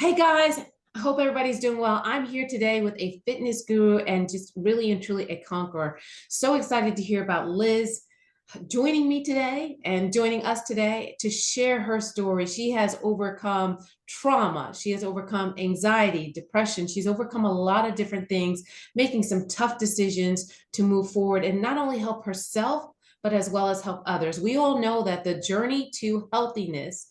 Hey guys, I hope everybody's doing well. I'm here today with a fitness guru and just really and truly a conqueror. So excited to hear about Liz joining me today and joining us today to share her story. She has overcome trauma, she has overcome anxiety, depression, she's overcome a lot of different things, making some tough decisions to move forward and not only help herself, but as well as help others. We all know that the journey to healthiness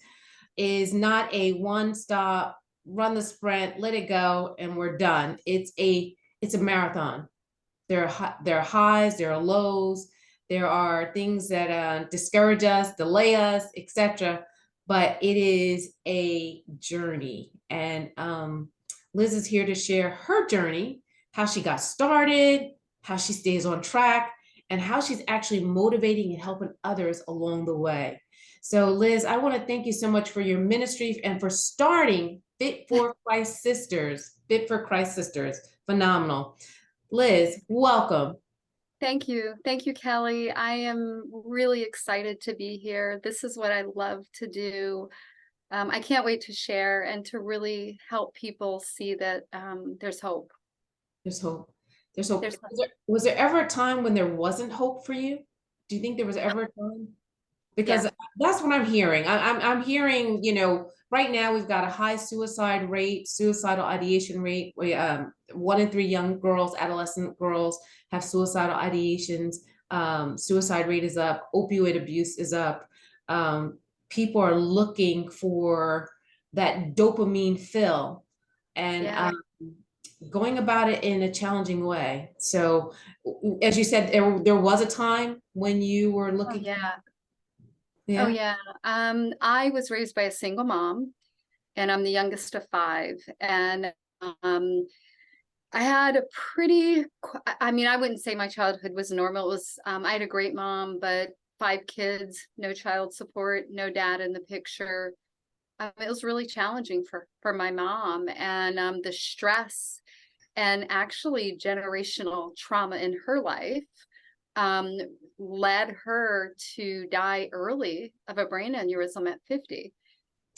is not a one stop, run the sprint, let it go, and we're done. It's a marathon. There are highs, there are lows, there are things that discourage us, delay us, etc. But it is a journey, and Liz is here to share her journey, how she got started, how she stays on track, and how she's actually motivating and helping others along the way. So, Liz, I want to thank you so much for your ministry and for starting Fit for Christ Sisters. Fit for Christ Sisters. Phenomenal. Liz, welcome. Thank you. Thank you, Kelly. I am really excited to be here. This is what I love to do. I can't wait to share and to really help people see that there's hope. There's hope. There's hope. There's hope. Was there ever a time when there wasn't hope for you? Do you think there was ever a time? Yeah. Because that's what I'm hearing. I'm hearing, right now we've got a high suicide rate, suicidal ideation rate. 1 in 3 young girls, adolescent girls, have suicidal ideations. Suicide rate is up. Opioid abuse is up. People are looking for that dopamine fill, and Yeah. going about it in a challenging way. So, as you said, there was a time when you were Oh, looking. yeah. Oh, Yeah. yeah. I was raised by a single mom, and I'm the youngest of five. And um, I had a I mean, I wouldn't say my childhood was normal. It was, I had a great mom, but 5 kids, no child support, no dad in the picture. It was really challenging for my mom, and the stress and actually generational trauma in her life um, led her to die early of a brain aneurysm at 50.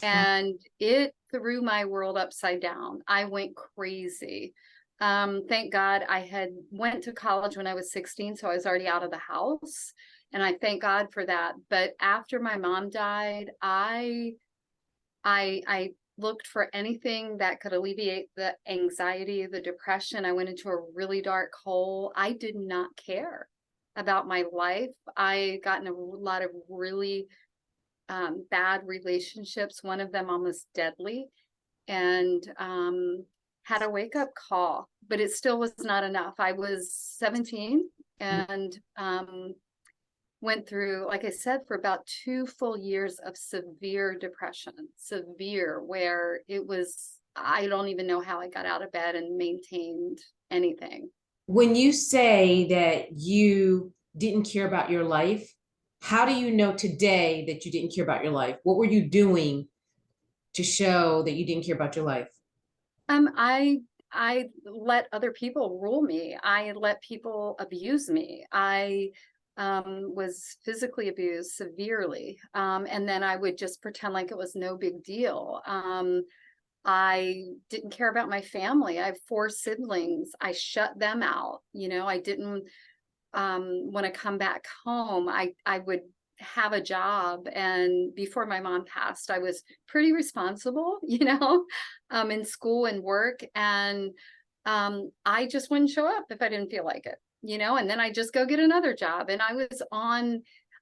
And it threw my world upside down. I went crazy. Thank God I had went to college when I was 16, so I was already out of the house, and I thank God for that. But after my mom died, I looked for anything that could alleviate the anxiety, the depression. I went into a really dark hole. I did not care about my life. I got in a lot of really bad relationships, one of them almost deadly, and had a wake up call, but it still was not enough. I was 17 and went through, like I said, for about 2 full years of severe depression, severe, where it was, I don't even know how I got out of bed and maintained anything. When you say that you didn't care about your life, how do you know today that you didn't care about your life? What were you doing to show that you didn't care about your life? Um, I I let other people rule me. I let people abuse me. I was physically abused severely, and then I would just pretend like it was no big deal. I didn't care about my family. I have 4 siblings. I shut them out. I didn't want to come back home. I would have a job, and before my mom passed, I was pretty responsible, in school and work, and I just wouldn't show up if I didn't feel like it, and then I just go get another job. And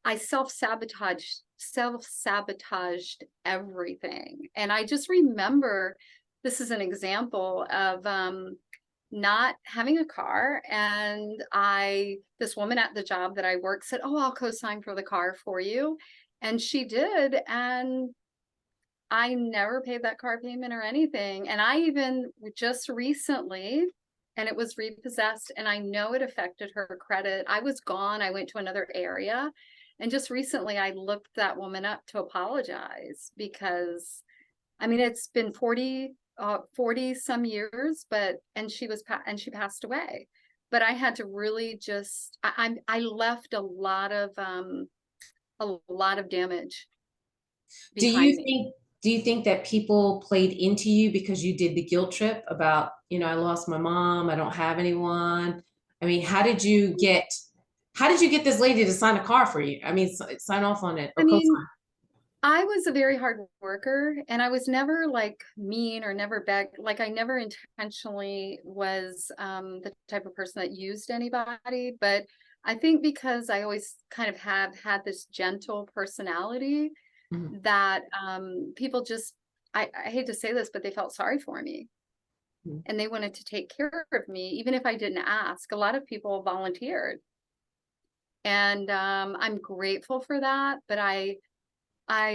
I self-sabotaged everything. And I just remember, this is an example of not having a car. And this woman at the job that I worked said, "Oh, I'll co-sign for the car for you." And she did. And I never paid that car payment or anything. And I even just recently, and it was repossessed, and I know it affected her credit. I was gone. I went to another area. And just recently, I looked that woman up to apologize because, I mean, it's been 40 some years, and she passed away. But I had to really just, I left a lot of damage Do you behind me. think Do you think that people played into you because you did the guilt trip about, I lost my mom, I don't have anyone? I mean, how did you get this lady to sign a car for you? I mean, sign off on it I or mean, co-sign? I was a very hard worker and I was never like mean or never begged. Like I never intentionally was the type of person that used anybody. But I think because I always kind of have had this gentle personality Mhm, that people just, I hate to say this, but they felt sorry for me mhm. and they wanted to take care of me, even if I didn't ask. A lot of people volunteered. And I'm grateful for that, but I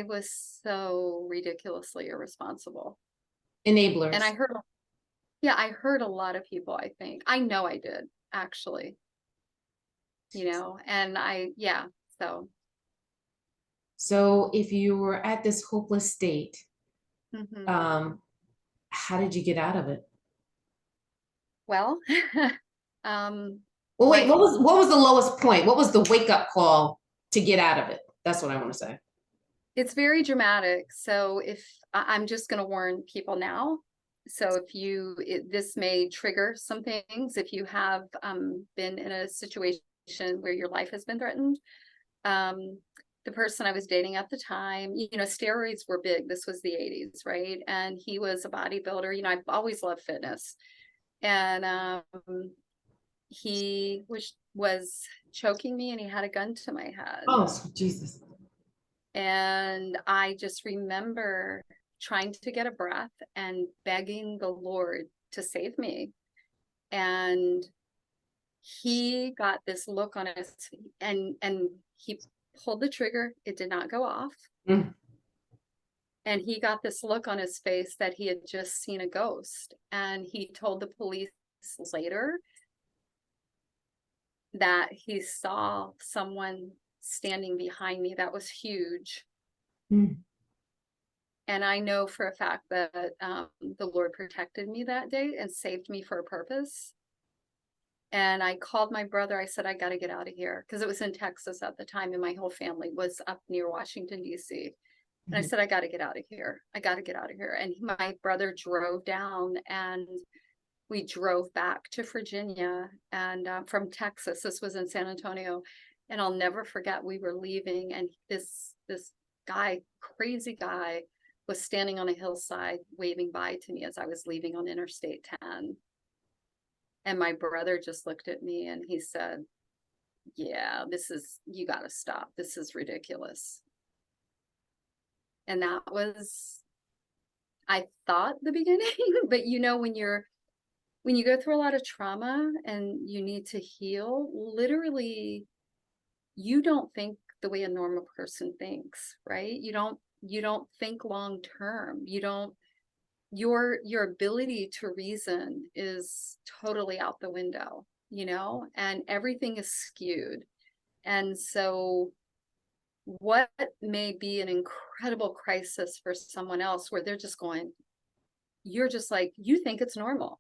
was so ridiculously irresponsible. And Enablers. yeah, I hurt a lot of people, I think. I know I did, actually, and yeah, so. So if you were at this hopeless state, Mhm. um, how did you get out of it? Well, um, Well, wait, my, what was the lowest point? What was the wake up call to get out of it? That's what I want to say. it's very dramatic. So if I'm just going to warn people now. So if this may trigger some things, if you have been in a situation where your life has been threatened. Um, the person I was dating at the time, steroids were big. This was the 80s, right? And he was a bodybuilder. I've always loved fitness. And he was choking me and he had a gun to my head. Oh, sweet Jesus. And I just remember trying to get a breath and begging the Lord to save me. And he got this look on his and he pulled the trigger. It did not go off. Mm. And he got this look on his face that he had just seen a ghost. And he told the police later that he saw someone standing behind me that was huge. Mm. And I know for a fact that the Lord protected me that day and saved me for a purpose. And I called my brother. I said, I got to get out of here because it was in Texas at the time and my whole family was up near Washington, D.C. And I Mhm. said, I got to get out of here. I got to get out of here. And my brother drove down and we drove back to Virginia and from Texas. This was in San Antonio. And I'll never forget, we were leaving and this guy, crazy guy, was standing on a hillside waving bye to me as I was leaving on Interstate 10. And my brother just looked at me and he said, yeah, you got to stop. This is ridiculous. And that was, I thought, the beginning, but when you go through a lot of trauma and you need to heal, literally you don't think the way a normal person thinks, right? You don't think long term. You don't your ability to reason is totally out the window, and everything is skewed. And so what may be an incredible crisis for someone else where they're just going, you're just like, you think it's normal.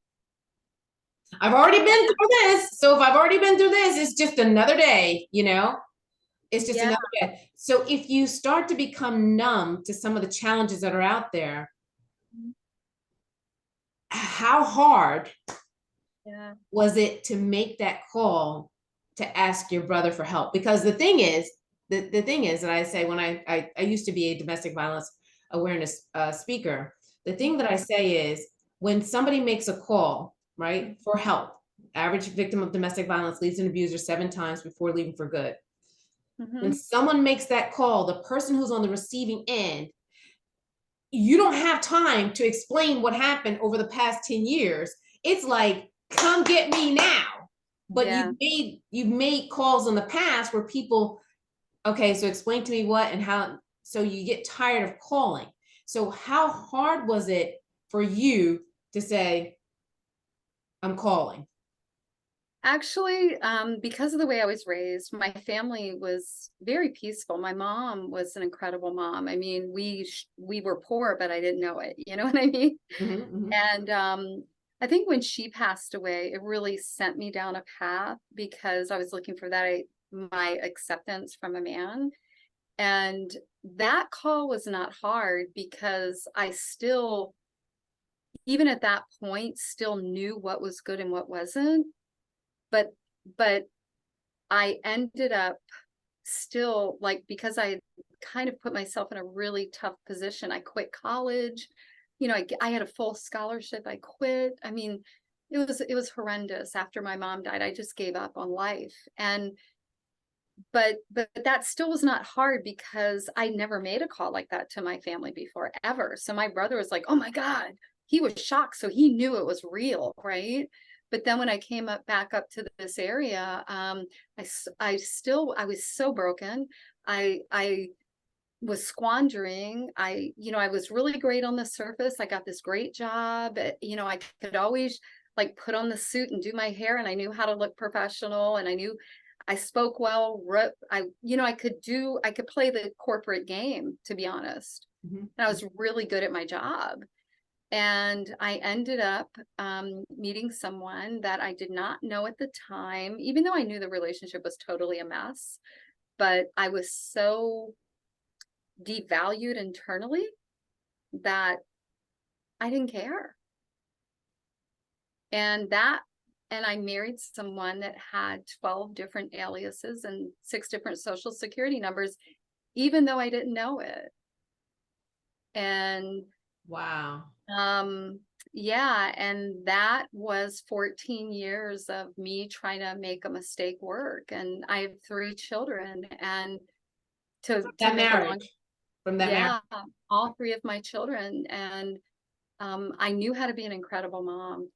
I've already been through this. So if I've already been through this, it's just another day, It's just Yeah, another day. So if you start to become numb to some of the challenges that are out there, how hard yeah. was it to make that call to ask your brother for help? Because the thing is that I say when I used to be a domestic violence awareness speaker, the thing that I say is when somebody makes a call, right, for help, average victim of domestic violence leaves an abuser 7 times before leaving for good. When Mm-hmm. someone makes that call, the person who's on the receiving end, you don't have time to explain what happened over the past 10 years. It's like, come get me now. But Yeah. you've made calls in the past where people, okay, so explain to me what and how, so you get tired of calling. So how hard was it for you to say, I'm calling? Actually, because of the way I was raised, my family was very peaceful. My mom was an incredible mom. I mean, we were poor, but I didn't know it. You know what I mean? Mhm, mhm. And I think when she passed away, it really sent me down a path because I was looking for my acceptance from a man. And that call was not hard because I still, even at that point, still knew what was good and what wasn't. But but I ended up still, like, because I kind of put myself in a really tough position. I quit college. I had a full scholarship. I quit. I mean, it was horrendous. After my mom died, I just gave up on life. And but that still was not hard because I never made a call like that to my family before, ever. So my brother was like, "Oh my God." He was shocked, so he knew it was real, right? But then when I came back up to this area, I was so broken. I was squandering. I was really great on the surface. I got this great job. I could always like put on the suit and do my hair, and I knew how to look professional, and I knew I spoke well. I could play the corporate game, to be honest. Mhm. And I was really good at my job. And I ended up meeting someone that I did not know at the time, even though I knew the relationship was totally a mess. But I was so devalued internally that I didn't care. And I married someone that had 12 different aliases and 6 different social security numbers, even though I didn't know it. And Wow. um yeah, and that was 14 years of me trying to make a mistake work. And I have 3 children, and to That make a long, marriage, from that marriage. yeah, all 3 of my children. And I knew how to be an incredible mom.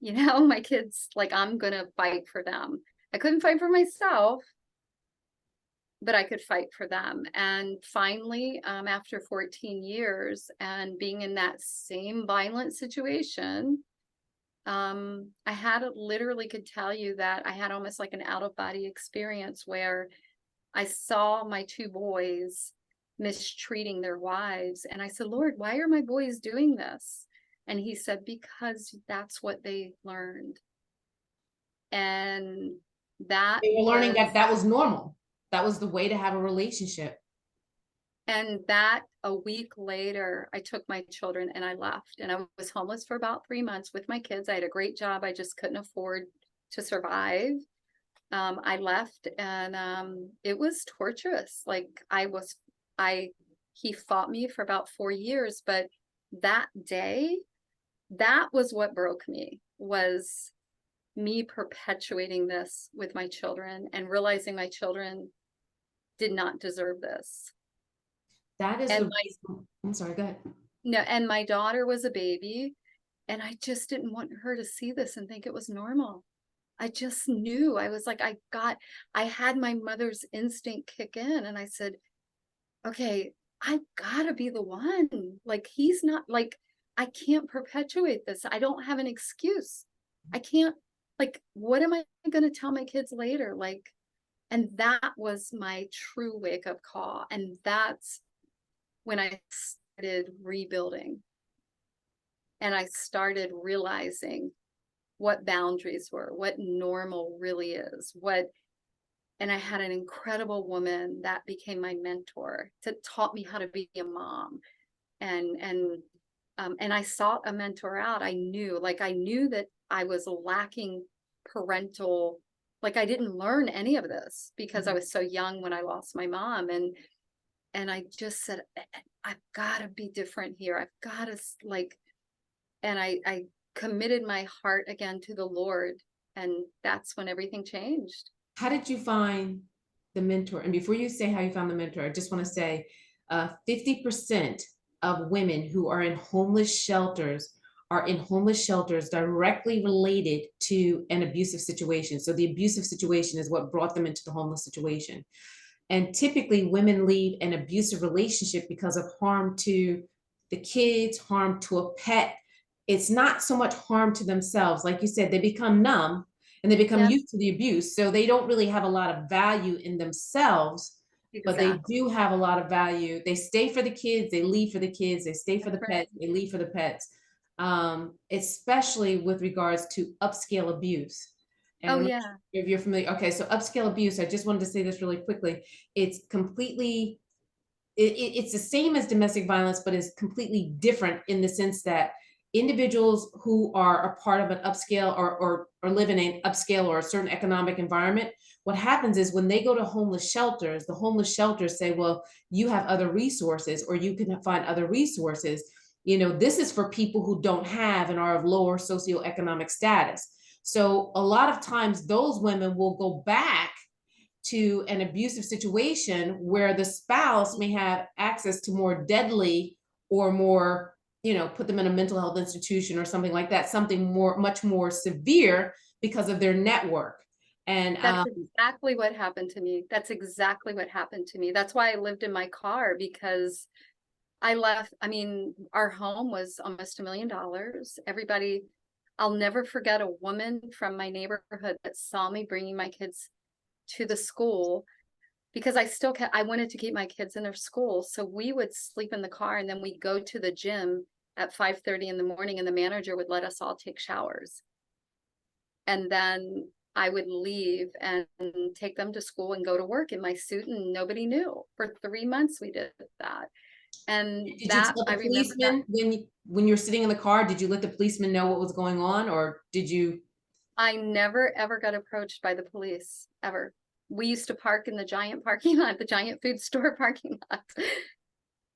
My kids, like, I'm gonna fight for them. I couldn't fight for myself, but I could fight for them. And finally, after 14 years and being in that same violent situation, I had literally could tell you that I had almost like an out of body experience where I saw my 2 boys mistreating their wives. And I said, "Lord, why are my boys doing this?" And he said, "Because that's what they learned." And that They were learning that was, that was normal. That was the way to have a relationship. and that a week later, I took my children and I left. And I was homeless for about 3 months with my kids. I had a great job. I just couldn't afford to survive. I left, and it was torturous. Like, he fought me for about 4 years, but that day, that was what broke me, was me perpetuating this with my children and realizing my children did not deserve this. That is And the reason. I'm sorry, go ahead. no, and my daughter was a baby, and I just didn't want her to see this and think it was normal. I just knew. I was like, I had my mother's instinct kick in, and I said, okay, I gotta be the one. Like, he's not, like, I can't perpetuate this. I don't have an excuse. I can't, like, what am I going to tell my kids later? Like, and that was my true wake up call. And that's when I started rebuilding, and I started realizing what boundaries were, what normal really is, and I had an incredible woman that became my mentor, that taught me how to be a mom. And I sought a mentor out. I knew that I was lacking parental, like, I didn't learn any of this because I was so young when I lost my mom. And I just said, I've got to be different here. I've got to, like, and I committed my heart again to the Lord. And that's when everything changed. How did you find the mentor? And before you say how you found the mentor, I just want to say 50% of women who are in homeless shelters are in homeless shelters directly related to an abusive situation. So the abusive situation is what brought them into the homeless situation. And typically women leave an abusive relationship because of harm to the kids, harm to a pet. It's not so much harm to themselves. Like you said, they become numb and they become Yeah, used to the abuse. So they don't really have a lot of value in themselves, but they exactly. do have a lot of value. They stay for the kids, they leave for the kids, they stay for That's the right. pets, they leave for the pets. Especially with regards to upscale abuse. And Oh I'm not yeah. sure if you're familiar. Okay, so upscale abuse, I just wanted to say this really quickly. It's completely it's the same as domestic violence, but is completely different in the sense that individuals who are a part of an upscale or live in an upscale or a certain economic environment, what happens is when they go to homeless shelters, the homeless shelters say, well, you have other resources or you can find other resources. This is for people who don't have and are of lower socioeconomic status. So a lot of times those women will go back to an abusive situation where the spouse may have access to more deadly or more, put them in a mental health institution or something like that, something much more severe because of their network. And That's exactly what happened to me. That's exactly what happened to me. That's why I lived in my car, because I left. I mean, our home was almost $1 million. Everybody, I'll never forget a woman from my neighborhood that saw me bringing my kids to the school, because I wanted to keep my kids in their school. So we would sleep in the car and then we'd go to the gym at 5:30 in the morning, and the manager would let us all take showers. And then I would leave and take them to school and go to work in my suit, and nobody knew. For 3 months we did that. And did you that, tell I the remember that. policeman when you're sitting in the car, did you let the policeman know what was going on, or did you? I never ever got approached by the police, ever. We used to park in the giant parking lot, the giant food store parking lot.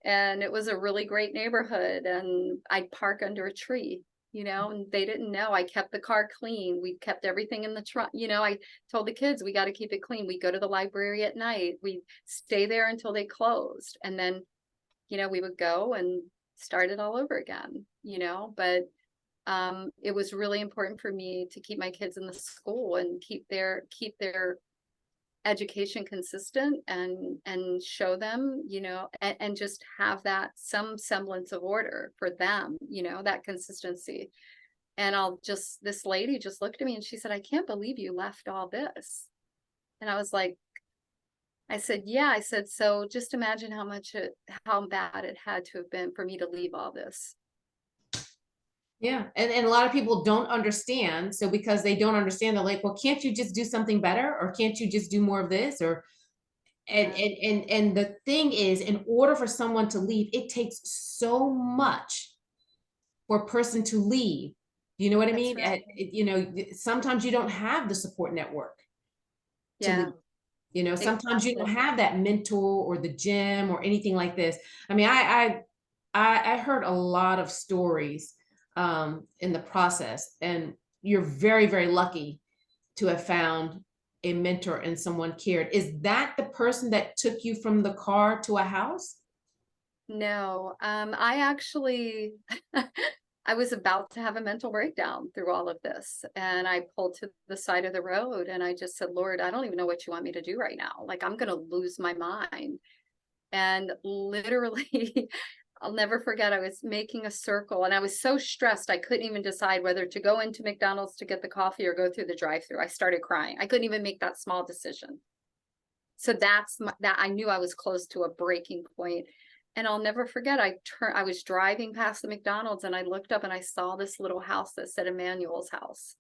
And it was a really great neighborhood, and I'd park under a tree, and they didn't know. I kept the car clean. We kept everything in the trunk. I told the kids, we got to keep it clean. We go to the library at night. We stay there until they closed. And then, we would go and start it all over again, but it was really important for me to keep my kids in the school and keep their education consistent, and show them, and just have that some semblance of order for them, that consistency. And this lady just looked at me and she said, I can't believe you left all this. And I was like, I said, yeah. I said, so just imagine how bad it had to have been for me to leave all this. Yeah. And a lot of people don't understand. So because they don't understand, they're like, well, can't you just do something better? Or can't you just do more of this? Or and Yeah, and and, and the thing is, in order for someone to leave, it takes so much for a person to leave. You know what I that's mean? right. Sometimes you don't have the support network to Yeah, leave. Sometimes you don't exactly. have that mentor or the gym or anything like this. I mean, I heard a lot of stories in the process, and you're very, very lucky to have found a mentor and someone cared. Is that the person that took you from the car to a house? No, I actually, I was about to have a mental breakdown through all of this. And I pulled to the side of the road and I just said, Lord, I don't even know what you want me to do right now. Like, I'm going to lose my mind. And literally, I'll never forget, I was making a circle and I was so stressed. I couldn't even decide whether to go into McDonald's to get the coffee or go through the drive-through. I started crying. I couldn't even make that small decision. So that I knew I was close to a breaking point. And I'll never forget, I was driving past the McDonald's and I looked up and I saw this little house that said Emmanuel's house.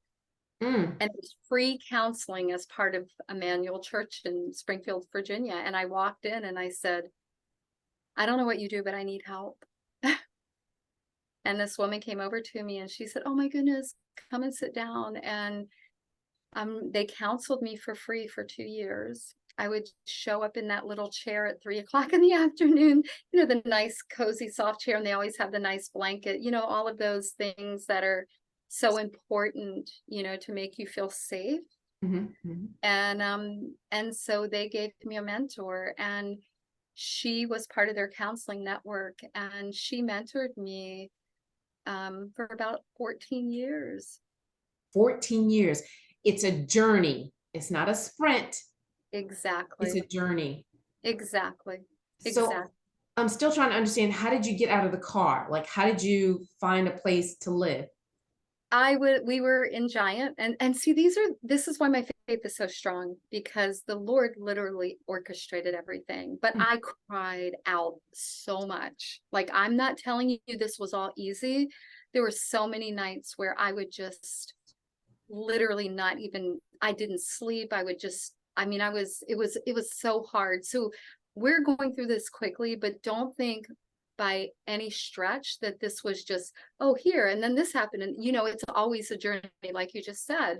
Mm. And it was free counseling as part of Emmanuel Church in Springfield, Virginia. And I walked in and I said, I don't know what you do, but I need help. And this woman came over to me and she said, oh my goodness, come and sit down. And they counseled me for free for 2 years. I would show up in that little chair at 3 o'clock in the afternoon, the nice, cozy, soft chair, and they always have the nice blanket, all of those things that are so important, to make you feel safe. Mhm, mhm. And so they gave me a mentor, and she was part of their counseling network, and she mentored me for about 14 years. 14 years. It's a journey. It's not a sprint. It's Exactly. a journey. Exactly. So Exactly. I'm still trying to understand, how did you get out of the car? Like, how did you find a place to live? We were in Giant, and see, this is why my faith is so strong, because the Lord literally orchestrated everything. But Mm. I cried out so much. Like, I'm not telling you this was all easy. There were so many nights where I would just literally I didn't sleep. I would just, I mean, it was so hard. So we're going through this quickly, but don't think by any stretch that this was just, oh, here, and then this happened. And, it's always a journey, like you just said.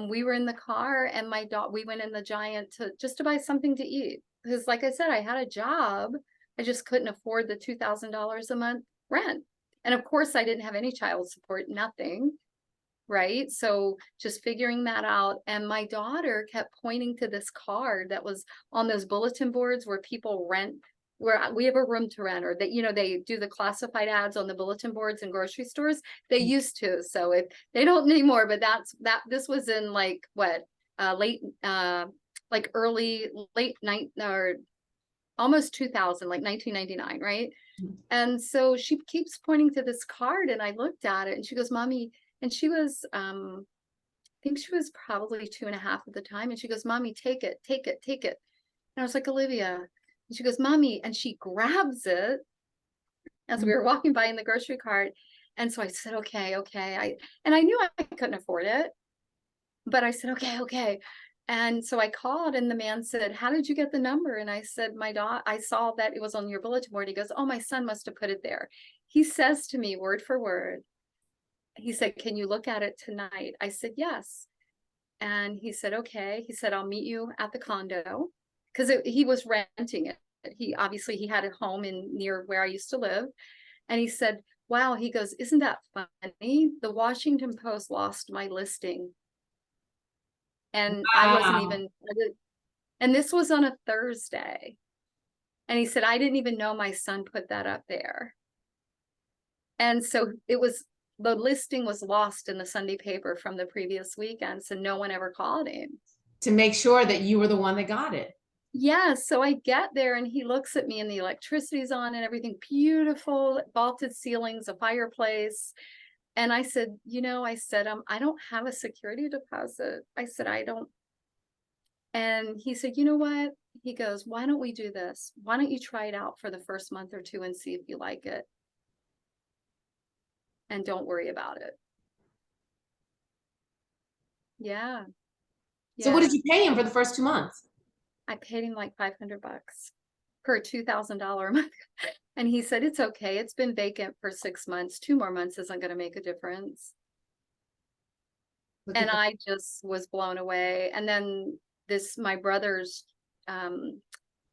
We were in the car and we went in the Giant to buy something to eat. Because like I said, I had a job. I just couldn't afford the $2,000 a month rent. And of course I didn't have any child support, nothing. Right. So just figuring that out. And my daughter kept pointing to this card that was on those bulletin boards where people rent, where we have a room to rent, or that, they do the classified ads on the bulletin boards in grocery stores. They used to. So if they don't anymore, but this was in like what, like early, late night or almost 2000, like 1999. Right. And so she keeps pointing to this card and I looked at it and she goes, Mommy, and she was, I think she was probably 2.5 at the time. And she goes, Mommy, take it, take it, take it. And I was like, Olivia. And she goes, Mommy. And she grabs it as we were walking by in the grocery cart. And so I said, okay, okay. And I knew I couldn't afford it, but I said, okay, okay. And so I called and the man said, how did you get the number? And I said, I saw that it was on your bulletin board. He goes, oh, my son must have put it there. He says to me word for word, he said, can you look at it tonight? I said, yes. And he said, okay. He said, I'll meet you at the condo, because he was renting it. He had a home near where I used to live. And he said, wow, he goes, isn't that funny? The Washington Post lost my listing. And I wasn't even, and this was on a Thursday. And he said, I didn't even know my son put that up there. And so the listing was lost in the Sunday paper from the previous weekend. So no one ever called him to make sure that you were the one that got it. Yeah. So I get there and he looks at me and the electricity's on and everything, beautiful vaulted ceilings, a fireplace. And I said, I don't have a security deposit. I said, I don't. And he said, you know what? He goes, why don't we do this? Why don't you try it out for the first month or two and see if you like it? And don't worry about it. Yeah. So what did you pay him for the first 2 months? I paid him like $500 per $2,000 a month. And he said, it's okay. It's been vacant for 6 months. 2 more months isn't going to make a difference. And I just was blown away. And then my brother's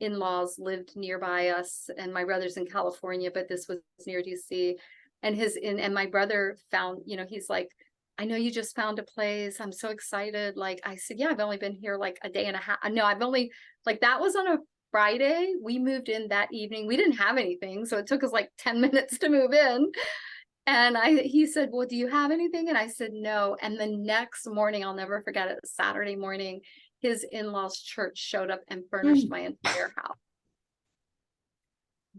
in-laws lived nearby us, and my brother's in California, but this was near DC. And my brother found, he's like, I know you just found a place. I'm so excited. Like I said, yeah, I've only been here like a day and a half. No, I've only, like, that was on a Friday. We moved in that evening. We didn't have anything. So it took us like 10 minutes to move in. And he said, well, do you have anything? And I said, no. And the next morning, I'll never forget it, Saturday morning, his in-laws church showed up and furnished my entire house.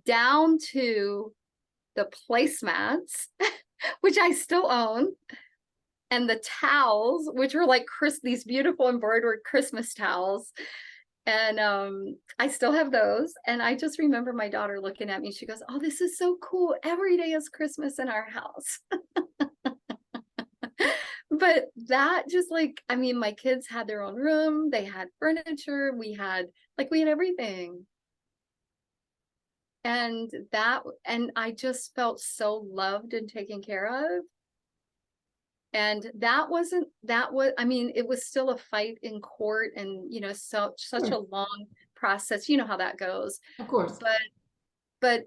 Down to the placemats, which I still own, and the towels, which were like these beautiful embroidered Christmas towels. And I still have those. And I just remember my daughter looking at me. She goes, oh, this is so cool. Every day is Christmas in our house. But that just my kids had their own room. They had furniture. We had everything. And I just felt so loved and taken care of. And it was still a fight in court and, such a long process. You know how that goes. Of course. But,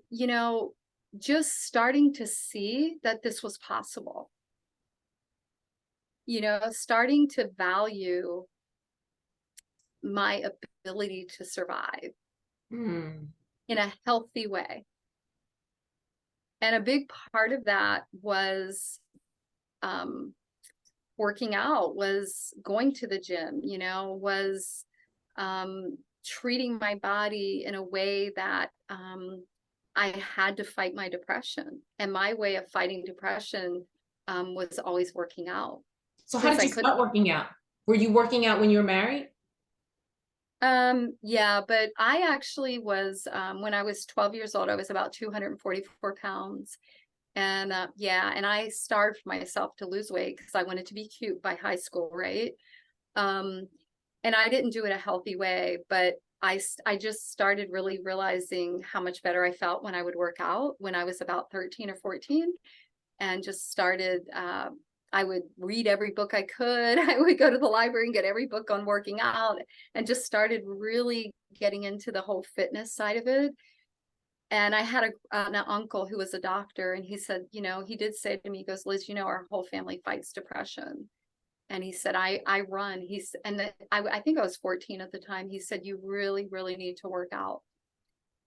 just starting to see that this was possible, starting to value my ability to survive in a healthy way. And a big part of that was working out, was going to the gym, was treating my body in a way that I had to fight my depression. And my way of fighting depression was always working out. So how did you start working out? Were you working out when you were married? Yeah, but I actually was, when I was 12 years old, I was about 244 pounds. And and I starved myself to lose weight because I wanted to be cute by high school, right? And I didn't do it a healthy way, but I just started really realizing how much better I felt when I would work out when I was about 13 or 14, and just started, I would read every book I could. I would go to the library and get every book on working out, and just started really getting into the whole fitness side of it. And I had an uncle who was a doctor, and he said, he did say to me, he goes, Liz, our whole family fights depression. And he said, I run. I think I was 14 at the time. He said, you really, really need to work out,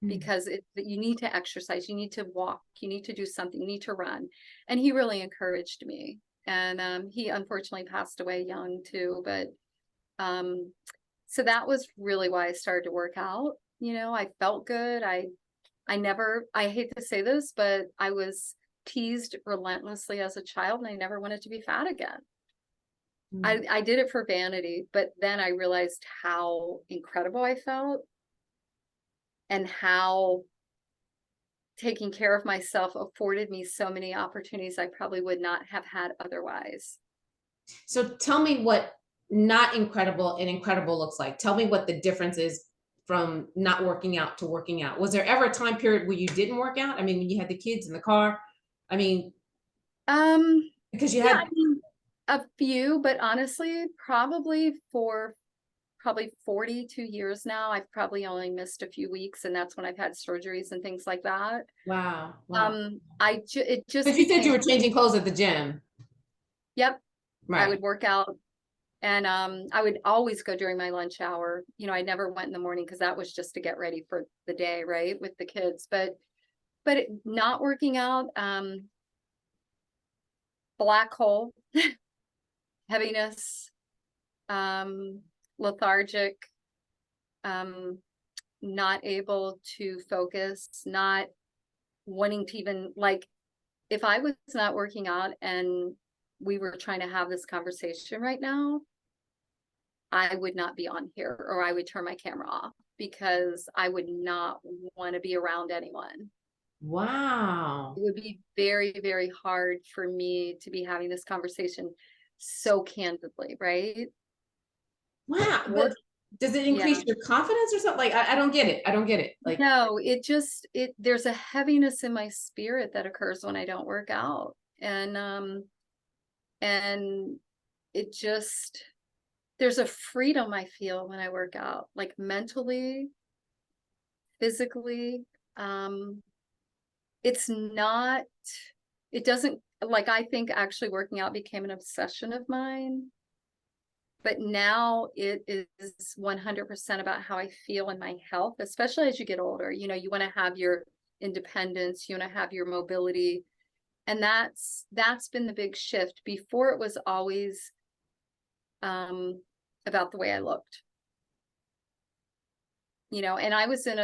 Mm. because you need to exercise, you need to walk, you need to do something, you need to run. And he really encouraged me. And he unfortunately passed away young too. But so that was really why I started to work out. I felt good. I hate to say this, but I was teased relentlessly as a child, and I never wanted to be fat again. Mm. I did it for vanity, but then I realized how incredible I felt, and how taking care of myself afforded me so many opportunities I probably would not have had otherwise. So tell me what not incredible and incredible looks like. Tell me what the difference is from not working out to working out. Was there ever a time period where you didn't work out? I mean, when you had the kids in the car, I mean, Um, because you yeah, I had, mean, a few, but honestly, probably 42 years now, I've probably only missed a few weeks, and that's when I've had surgeries and things like that. wow, wow. It just Because you said you became, were changing clothes at the gym, yep, I right? would work out. And I would always go during my lunch hour. I never went in the morning, because that was just to get ready for the day, right, with the kids. But not working out, black hole, heaviness, um, lethargic, um, not able to focus, not wanting to even, like, if I was not working out and we were trying to have this conversation right now, I would not be on here, or I would turn my camera off, because I would not want to be around anyone. Wow. It would be very, very hard for me to be having this conversation so candidly, right? Wow. But Work, does it yeah. increase your confidence or something? Like, I don't get it. I don't get it. Like, No, there's a heaviness in my spirit that occurs when I don't work out. And it just, there's a freedom I feel when I work out, like mentally, physically. Um, it's not, it doesn't, like, I think actually working out became an obsession of mine, but now it is 100% about how I feel in my health, especially as you get older. You want to have your independence, you want to have your mobility. And that's been the big shift. Before, it was always about the way I looked. And I was in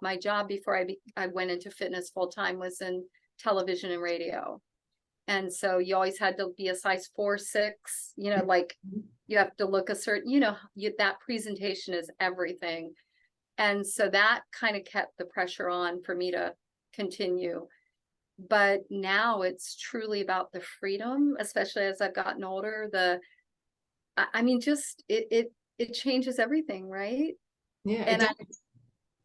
my job before I went into fitness full time was in television and radio. And so you always had to be a size 4, 6, like, you have to look a certain, that presentation is everything. And so that kind of kept the pressure on for me to continue. But now it's truly about the freedom, especially as I've gotten older. I mean, just it changes everything, right? yeah, it And does. It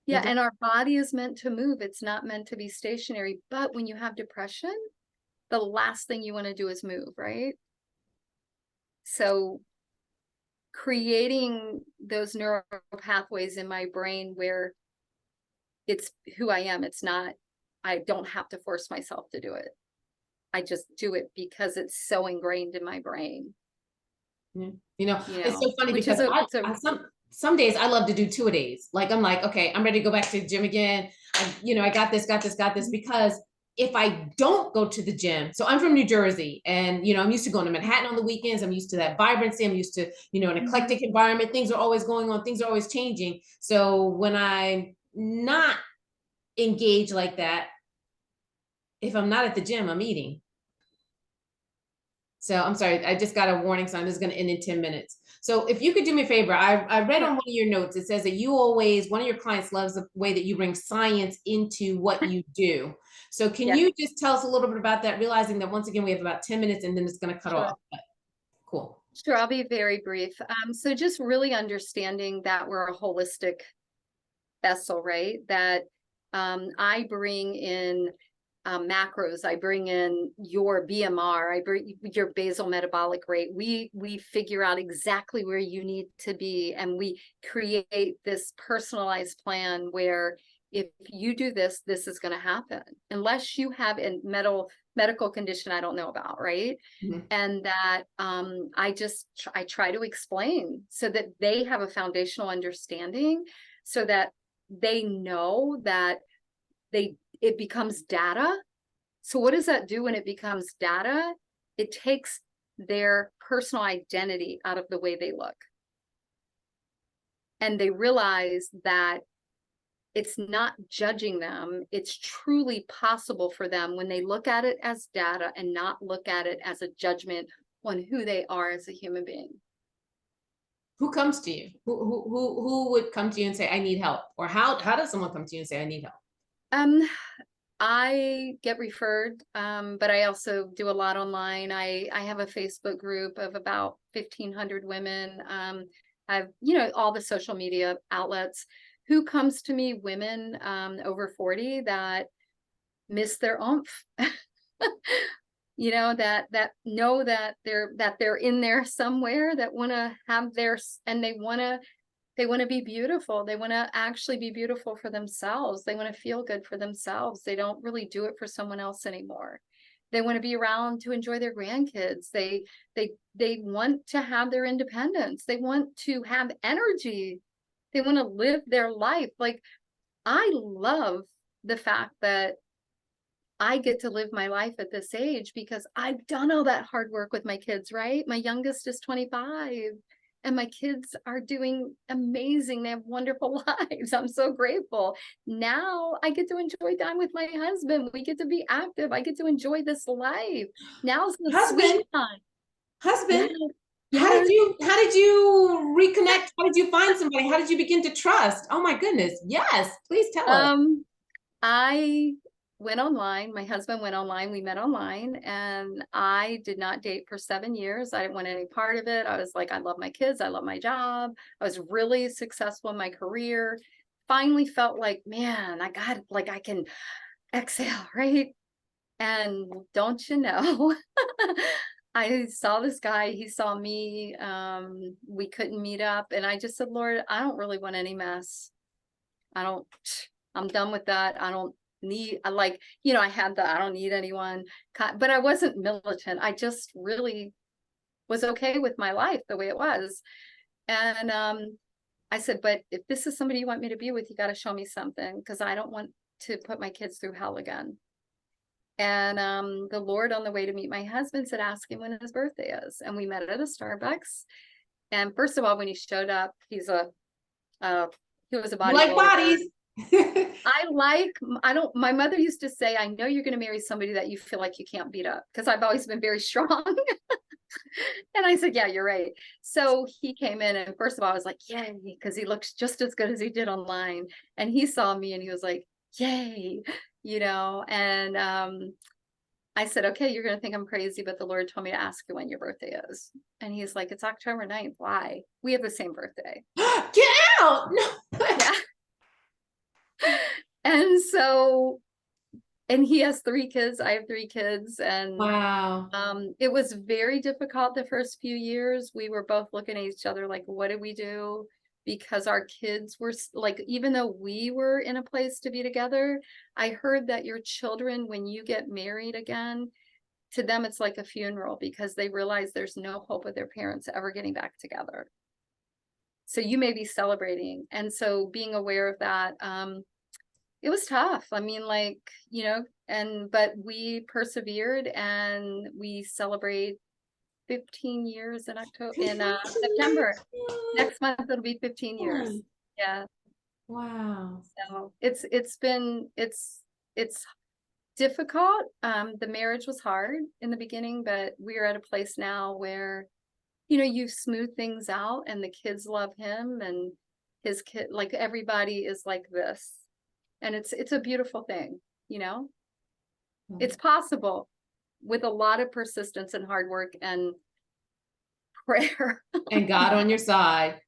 yeah, does. and our body is meant to move. It's not meant to be stationary. But when you have depression, the last thing you want to do is move, right? So creating those neural pathways in my brain where it's who I am. It's not, I don't have to force myself to do it. I just do it because it's so ingrained in my brain, Yeah. You know, you it's so know, funny which because is it's a, some days I love to do 2-a-days. Like, I'm like, okay, I'm ready to go back to the gym again. I got this, got this. Because if I don't go to the gym, so I'm from New Jersey, and I'm used to going to Manhattan on the weekends. I'm used to that vibrancy. I'm used to, an Mhm. eclectic environment. Things are always going on, things are always changing. So when I'm not engaged like that, if I'm not at the gym, I'm eating. So I'm sorry, I just got a warning sign. This is going to end in 10 minutes. So if you could do me a favor, I read on Sure. one of your notes, it says that you always, one of your clients loves the way that you bring science into what you do. So can Yes, you just tell us a little bit about that, realizing that once again, we have about 10 minutes and then it's going to cut sure. off. But cool. Sure, I'll be very brief. So just really understanding that we're a holistic vessel, right? That I bring in macros. I bring in your BMR. I bring your basal metabolic rate. We figure out exactly where you need to be, and we create this personalized plan where if you do this, this is going to happen, unless you have a medical condition I don't know about, right? Mhm. And that I try to explain so that they have a foundational understanding, so that they know that it becomes data. So what does that do when it becomes data? It takes their personal identity out of the way they look. And they realize that it's not judging them. It's truly possible for them when they look at it as data and not look at it as a judgment on who they are as a human being. Who comes to you? Who would come to you and say, I need help? Or how does someone come to you and say, I need help? Um, I get referred, but I also do a lot online. I have a Facebook group of about 1,500 women. I've, all the social media outlets. Who comes to me? Women over 40 that miss their oomph. That know that they're in there somewhere, that want to have their, and they want to be beautiful. They want to actually be beautiful for themselves. They want to feel good for themselves. They don't really do it for someone else anymore. They want to be around to enjoy their grandkids. They want to have their independence. They want to have energy. They want to live their life. Like, I love the fact that I get to live my life at this age because I've done all that hard work with my kids, right? My youngest is 25 and my kids are doing amazing. They have wonderful lives. I'm so grateful. Now I get to enjoy time with my husband. We get to be active. I get to enjoy this life. Now's the sweet Husband, time. husband, Yes, yes. how did you reconnect? How did you find somebody? How did you begin to trust? Oh my goodness. Yes, please tell us. Um, I went online. My husband went online. We met online, and I did not date for 7 years. I didn't want any part of it. I was like, I love my kids. I love my job. I was really successful in my career. Finally felt like, man, I can exhale, right? And don't you know, I saw this guy, he saw me. We couldn't meet up, and I just said, Lord, I don't really want any mess. I don't, I'm done with that. I don't need, I had I don't need anyone, but I wasn't militant. I just really was okay with my life the way it was. And I said, but if this is somebody you want me to be with, you got to show me something, because I don't want to put my kids through hell again. And the Lord, on the way to meet my husband, said, ask him when his birthday is. And we met at a Starbucks. And first of all, when he showed up, he was a You like bodybuilder. bodies. My mother used to say, I know you're going to marry somebody that you feel like you can't beat up, because I've always been very strong. And I said, yeah, you're right. So he came in, and first of all, I was like, yay, because he looks just as good as he did online. And he saw me and he was like, yay, and I said, okay, you're going to think I'm crazy, but the Lord told me to ask you when your birthday is. And he's like, it's October 9th. Why? We have the same birthday. Get out. No. Yeah. And so, and he has 3 kids. I have 3 kids. And Wow. it was very difficult the first few years. We were both looking at each other like, what did we do? Because our kids were like, even though we were in a place to be together, I heard that your children, when you get married again, to them, it's like a funeral, because they realize there's no hope of their parents ever getting back together. So you may be celebrating. And so being aware of that, it was tough. I mean, but we persevered, and we celebrate 15 years in September. Next month it'll be 15 years. Yeah. Wow. So it's difficult. The marriage was hard in the beginning, but we're at a place now where, you smooth things out, and the kids love him, and his kid, like, everybody is like this. And it's a beautiful thing, It's possible with a lot of persistence and hard work and prayer. And God on your side.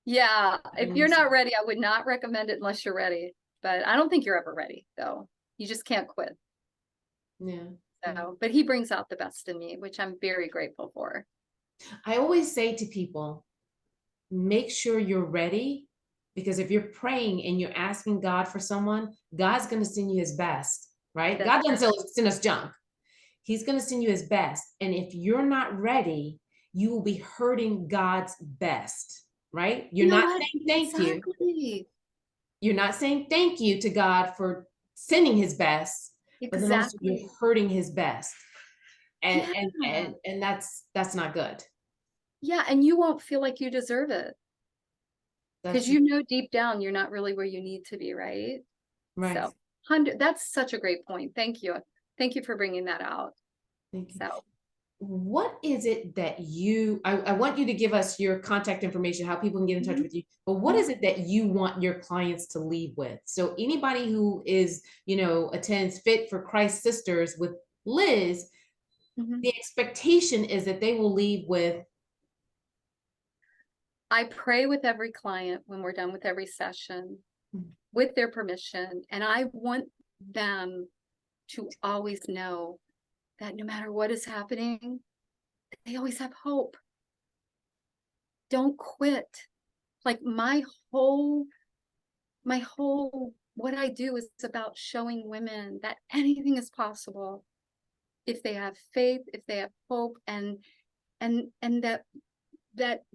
Yeah, if you're And not ready, I would not recommend it unless you're ready. But I don't think you're ever ready, though. You just can't quit. yeah, yeah. So, but he brings out the best in me, which I'm very grateful for. I always say to people, make sure you're ready, because if you're praying and you're asking God for someone, God's going to send you his best, right? That's God doesn't send us junk. He's going to send you his best. And if you're not ready, you will be hurting God's best, right? You You're know not what? saying thank you. Exactly. You're not saying thank you to God for sending his best, but then also you're Exactly. hurting his best. And Yeah. that's not good. Yeah, and you won't feel like you deserve it because That's you know deep down you're not really where you need to be, right? right. So, that's such a great point. Thank you. Thank you for bringing that out. Thank you. So, What is it that I want you to give us your contact information, how people can get in touch mhm, with you, but what mhm, is it that you want your clients to leave with? So anybody who is, attends Fit for Christ Sisters with Liz, mhm. the expectation is that they will leave with, I pray with every client when we're done with every session with their permission. And I want them to always know that no matter what is happening, they always have hope. Don't quit. Like whole, what I do is about showing women that anything is possible if they have faith, if they have hope, and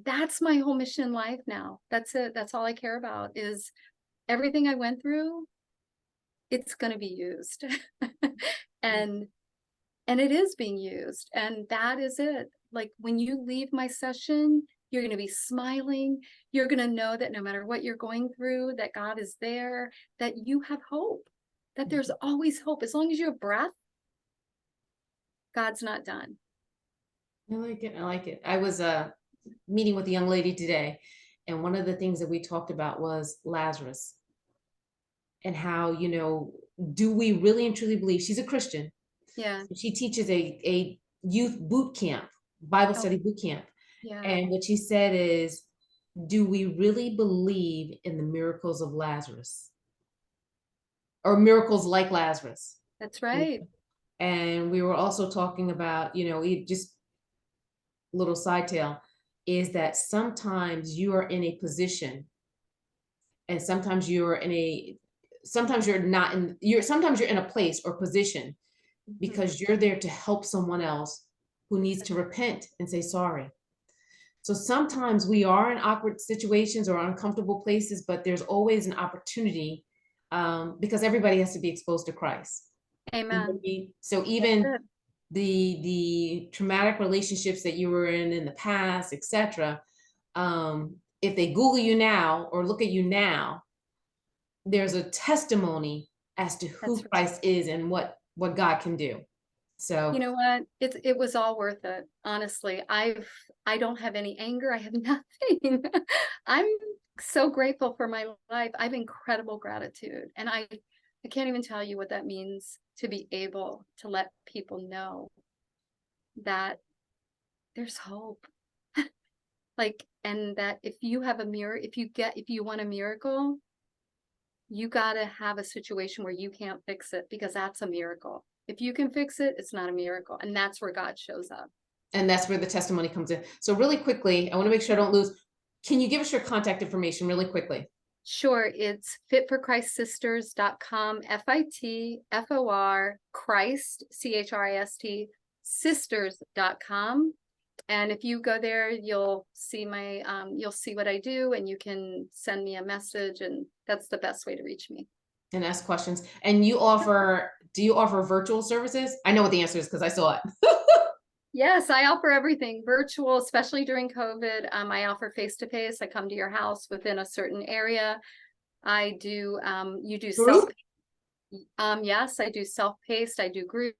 that's my whole mission in life now. That's it. That's all I care about is everything I went through, it's going to be used. and and it is being used, and that is it. Like when you leave my session, you're going to be smiling. You're going to know that no matter what you're going through, that God is there, that you have hope, that there's always hope. As long as you have breath, God's not done. I like it. I like it. I was meeting with a young lady today, and one of the things that we talked about was Lazarus and how, do we really and truly believe? She's a Christian. Yeah. She teaches a youth boot camp, Bible Oh, study boot camp. yeah. And what she said is, do we really believe in the miracles of Lazarus or miracles like Lazarus? That's right. And we were also talking about, just little side tale is that sometimes you are in a position and sometimes you're not in, sometimes you're in a place or position Mhm. because you're there to help someone else who needs to repent and say sorry. So sometimes we are in awkward situations or uncomfortable places, but there's always an opportunity, because everybody has to be exposed to Christ. Amen. So That's even it. the traumatic relationships that you were in the past, etc. If they Google you now or look at you now, there's a testimony as to who That's right. Christ is and what God can do. You So know what? It was all worth it. Honestly, I don't have any anger. I have nothing. I'm so grateful for my life. I have incredible gratitude. And I can't even tell you what that means to be able to let people know that there's hope. Like, and that if you have a mirror, if you want a miracle, you got to have a situation where you can't fix it because that's a miracle. If you can fix it, it's not a miracle. And that's where God shows up. and that's where the testimony comes in. So really quickly, I want to make sure I don't lose. Can you give us your contact information really quickly? Sure, it's fitforchrist.com, FITFOR Christ, CHRIST, sisters.com. And if you go there, you'll see you'll see what I do, and you can send me a message, and that's the best way to reach me. And ask questions. And do you offer virtual services? I know what the answer is because I saw it. Yes, I offer everything virtual, especially during COVID. I offer face-to-face. I come to your house within a certain area. I do, you do self, Group? yes, I do self-paced. I do group.